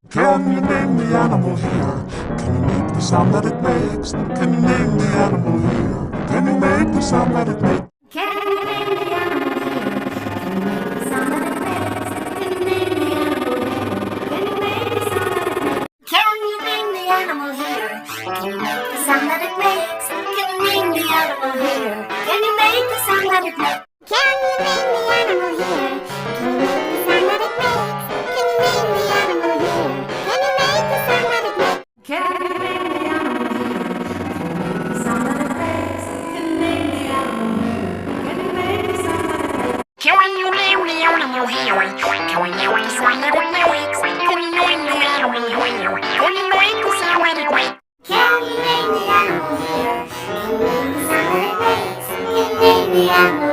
Can you name the animal here? Can you make the sound that it makes? Can you name the animal here? Can you make the sound that it makes? Can you name the animal here? Can you make the sound that it makes? Can you name the animal here? Can you make the sound that it makes? Can you name the animal here? Can you make the sound that it makes? Can you name the animal here? Can you make the sound that it makes? Can you name the animal here? Can you make the sound that it makes? Can you name the animal here? Can you make the sound that it makes? Can you name the animal here? Can you make the sound that it makes? Can you name the animal here? Can you make the sound that it makes? Can you name the animal here? Can we make the sound that it makes? Can you name the animal here? Can you make the sound that it makes? Can you name the animal here? Can you name the sound that it makes? Can you name the animal